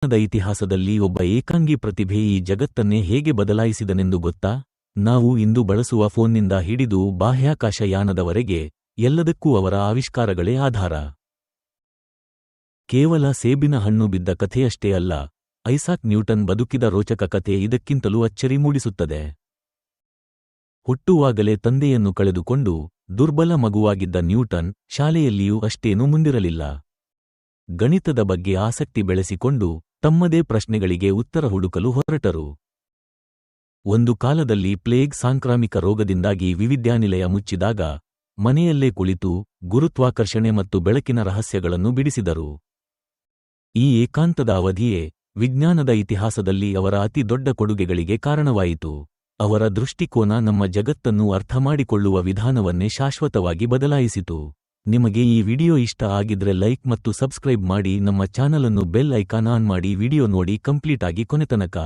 ವಿಜ್ಞಾನದ ಇತಿಹಾಸದಲ್ಲಿ ಒಬ್ಬ ಏಕಾಂಗಿ ಪ್ರತಿಭೆ ಈ ಜಗತ್ತನ್ನೇ ಹೇಗೆ ಬದಲಾಯಿಸಿದನೆಂದು ಗೊತ್ತಾ? ನಾವು ಇಂದು ಬಳಸುವ ಫೋನ್ನಿಂದ ಹಿಡಿದು ಬಾಹ್ಯಾಕಾಶಯಾನದವರೆಗೆ ಎಲ್ಲದಕ್ಕೂ ಅವರ ಆವಿಷ್ಕಾರಗಳೇ ಆಧಾರ. ಕೇವಲ ಸೇಬಿನ ಹಣ್ಣು ಬಿದ್ದ ಕಥೆಯಷ್ಟೇ ಅಲ್ಲ, ಐಸಾಕ್ ನ್ಯೂಟನ್ ಬದುಕಿದ ರೋಚಕ ಕಥೆ ಇದಕ್ಕಿಂತಲೂ ಅಚ್ಚರಿ ಮೂಡಿಸುತ್ತದೆ. ಹುಟ್ಟುವಾಗಲೇ ತಂದೆಯನ್ನು ಕಳೆದುಕೊಂಡು ದುರ್ಬಲ ಮಗುವಾಗಿದ್ದ ನ್ಯೂಟನ್ ಶಾಲೆಯಲ್ಲಿಯೂ ಅಷ್ಟೇನೂ ಮುಂದಿರಲಿಲ್ಲ. ಗಣಿತದ ಬಗ್ಗೆ ಆಸಕ್ತಿ ಬೆಳೆಸಿಕೊಂಡು ತಮ್ಮದೇ ಪ್ರಶ್ನೆಗಳಿಗೆ ಉತ್ತರ ಹುಡುಕಲು ಹೊರಟರು. ಒಂದು ಕಾಲದಲ್ಲಿ ಪ್ಲೇಗ್ ಸಾಂಕ್ರಾಮಿಕ ರೋಗದಿಂದಾಗಿ ವಿವಿದ್ಯಾನಿಲಯ ಮುಚ್ಚಿದಾಗ ಮನೆಯಲ್ಲೇ ಕುಳಿತು ಗುರುತ್ವಾಕರ್ಷಣೆ ಮತ್ತು ಬೆಳಕಿನ ರಹಸ್ಯಗಳನ್ನು ಬಿಡಿಸಿದರು. ಈ ಏಕಾಂತದ ಅವಧಿಯೇ ವಿಜ್ಞಾನದ ಇತಿಹಾಸದಲ್ಲಿ ಅವರ ಅತಿ ದೊಡ್ಡ ಕೊಡುಗೆಗಳಿಗೆ ಕಾರಣವಾಯಿತು. ಅವರ ದೃಷ್ಟಿಕೋನ ನಮ್ಮ ಜಗತ್ತನ್ನು ಅರ್ಥಮಾಡಿಕೊಳ್ಳುವ ವಿಧಾನವನ್ನೇ ಶಾಶ್ವತವಾಗಿ ಬದಲಾಯಿಸಿತು. ನಿಮಗೆ ಈ ವಿಡಿಯೋ ಇಷ್ಟ ಆಗಿದ್ರೆ ಲೈಕ್ ಮತ್ತು ಸಬ್ಸ್ಕ್ರೈಬ್ ಮಾಡಿ, ನಮ್ಮ ಚಾನಲನ್ನು ಬೆಲ್ ಐಕಾನ್ ಆನ್ ಮಾಡಿ, ವಿಡಿಯೋ ನೋಡಿ ಕಂಪ್ಲೀಟ್ ಆಗಿ ಕೊನೆತನಕ